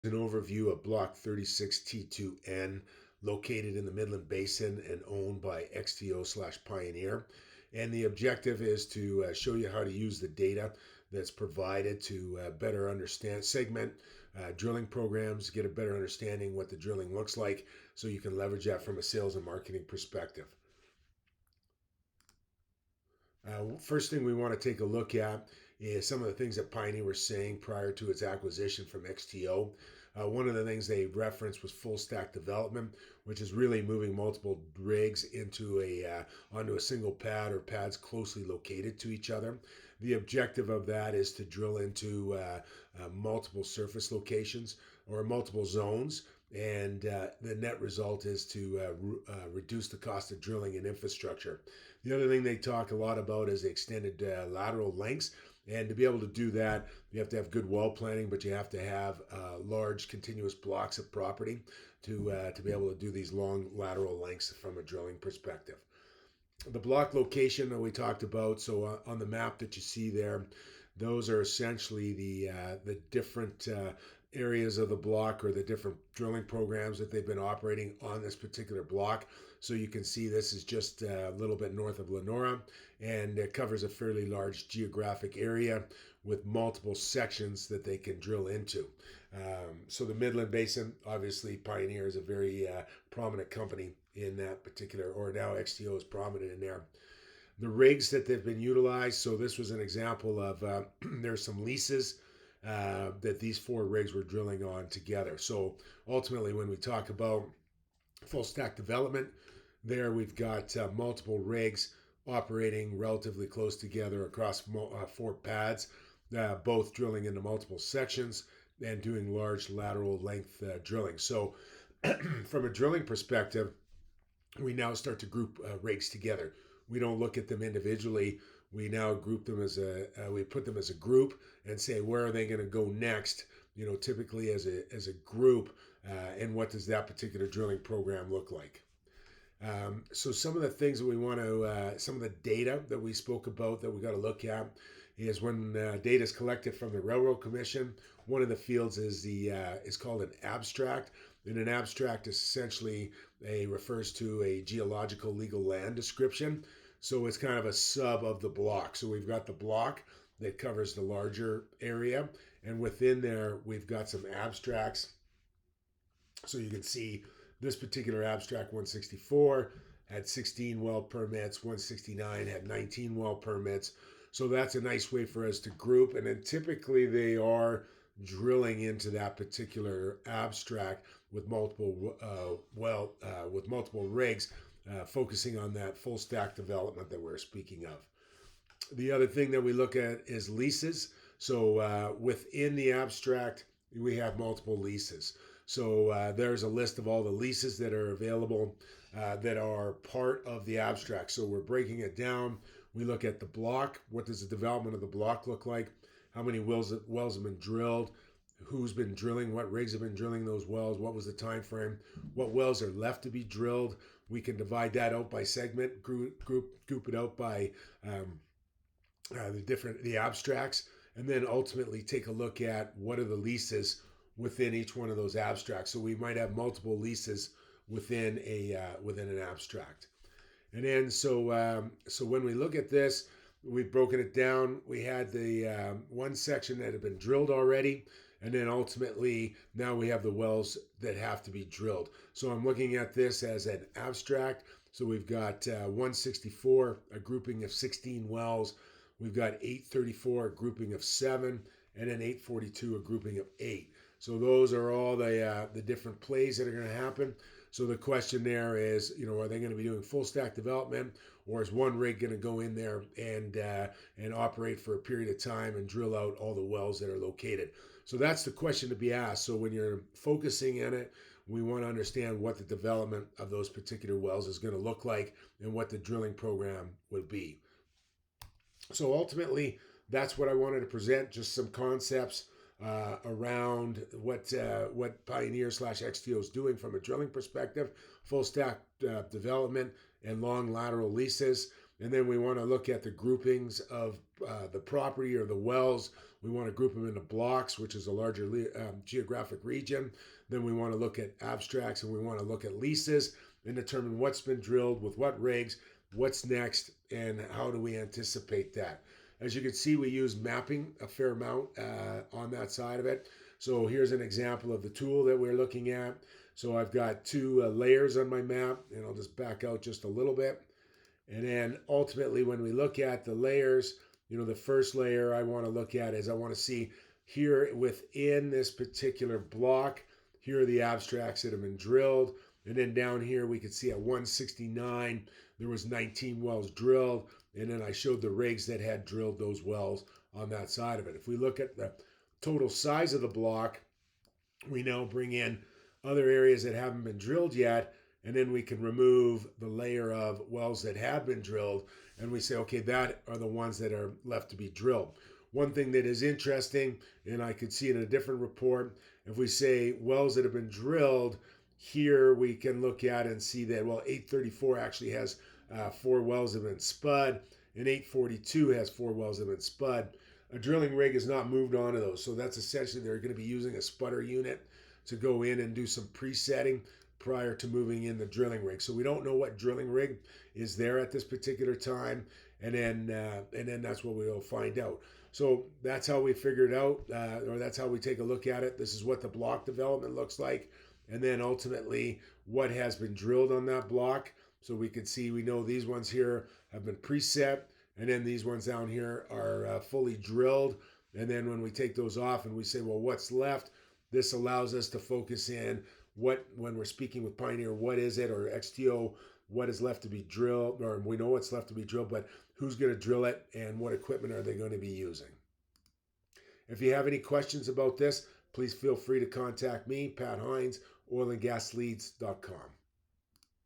An overview of Block 36T2N located in the Midland Basin and owned by XTO/Pioneer. And the objective is to show you how to use the data that's provided to better understand, segment drilling programs, get a better understanding what the drilling looks like so you can leverage that from a sales and marketing perspective. First thing we want to take a look at is some of the things that Pioneer was saying prior to its acquisition from XTO. One of the things they referenced was full stack development, which is really moving multiple rigs into onto a single pad or pads closely located to each other. The objective of that is to drill into multiple surface locations or multiple zones, and the net result is to reduce the cost of drilling and infrastructure. The other thing they talk a lot about is the extended lateral lengths. And to be able to do that, you have to have good well planning, but you have to have large continuous blocks of property to be able to do these long lateral lengths from a drilling perspective. The block location that we talked about, so on the map that you see there, those are essentially the different areas of the block or the different drilling programs that they've been operating on this particular block. So you can see this is just a little bit north of Lenora, and it covers a fairly large geographic area with multiple sections that they can drill into. So the Midland Basin, obviously Pioneer is a very prominent company in that particular, or now XTO is prominent in there. The rigs that they've been utilized, so this was an example of there's some leases that these four rigs were drilling on together. So ultimately, when we talk about full stack development, there we've got multiple rigs operating relatively close together across four pads, both drilling into multiple sections and doing large lateral length drilling. So from a drilling perspective, we now start to group rigs together. We don't look at them individually. We now group them we put them as a group and say where are they going to go next. You know, typically as a group, and what does that particular drilling program look like? So some of the things that we want to, some of the data that we spoke about that we got to look at is when data is collected from the Railroad Commission. One of the fields is called an abstract, and an abstract is essentially refers to a geological legal land description. So it's kind of a sub of the block. So we've got the block that covers the larger area, and within there we've got some abstracts. So you can see this particular abstract 164 had 16 well permits, 169 had 19 well permits. So that's a nice way for us to group. And then typically they are drilling into that particular abstract with multiple with multiple rigs, focusing on that full stack development that we're speaking of. The other thing that we look at is leases. So within the abstract, we have multiple leases. So there's a list of all the leases that are available that are part of the abstract. So we're breaking it down. We look at the block. What does the development of the block look like? How many wells have been drilled? Who's been drilling? What rigs have been drilling those wells? What was the time frame? What wells are left to be drilled? We can divide that out by segment, group it out by the abstracts, and then ultimately take a look at what are the leases within each one of those abstracts. So we might have multiple leases within an abstract. And then so when we look at this, we've broken it down. We had the one section that had been drilled already, and then ultimately now we have the wells that have to be drilled. So I'm looking at this as an abstract. So we've got 164, a grouping of 16 wells. We've got 834, a grouping of 7, and then 842, a grouping of 8. So those are all the different plays that are going to happen. So the question there is, you know, are they going to be doing full stack development, or is one rig going to go in there and operate for a period of time and drill out all the wells that are located? So that's the question to be asked. So when you're focusing in it, we want to understand what the development of those particular wells is going to look like and what the drilling program would be. So ultimately, that's what I wanted to present, just some concepts around what Pioneer/XTO is doing from a drilling perspective, full stack development and long lateral leases. And then we want to look at the groupings of the property or the wells. We want to group them into blocks, which is a larger geographic region. Then we want to look at abstracts, and we want to look at leases and determine what's been drilled with what rigs, what's next, and how do we anticipate that. As you can see, we use mapping a fair amount on that side of it. So here's an example of the tool that we're looking at. So I've got two layers on my map, and I'll just back out just a little bit. And then ultimately, when we look at the layers, the first layer I want to look at is I want to see here within this particular block, here are the abstracts that have been drilled. And then down here, we could see at 169, there was 19 wells drilled. And then I showed the rigs that had drilled those wells on that side of it. If we look at the total size of the block, we now bring in other areas that haven't been drilled yet. And then we can remove the layer of wells that have been drilled. And we say, okay, that are the ones that are left to be drilled. One thing that is interesting, and I could see in a different report, if we say wells that have been drilled, here we can look at and see that, well, 834 actually has 4 wells that have been spud, and 842 has 4 wells that have been spud. A drilling rig is not moved on to those. So that's essentially they're going to be using a spudder unit to go in and do some presetting prior to moving in the drilling rig. So we don't know what drilling rig is there at this particular time, and then that's what we'll find out. So that's how we figure it out, or that's how we take a look at it. This is what the block development looks like, and then ultimately what has been drilled on that block. So we can see, we know these ones here have been preset, and then these ones down here are fully drilled. And then when we take those off and we say, well, what's left? This allows us to focus in when we're speaking with Pioneer, what is it, or XTO, what is left to be drilled, or we know what's left to be drilled, but who's going to drill it and what equipment are they going to be using? If you have any questions about this, please feel free to contact me, Pat Hines, oilandgasleads.com.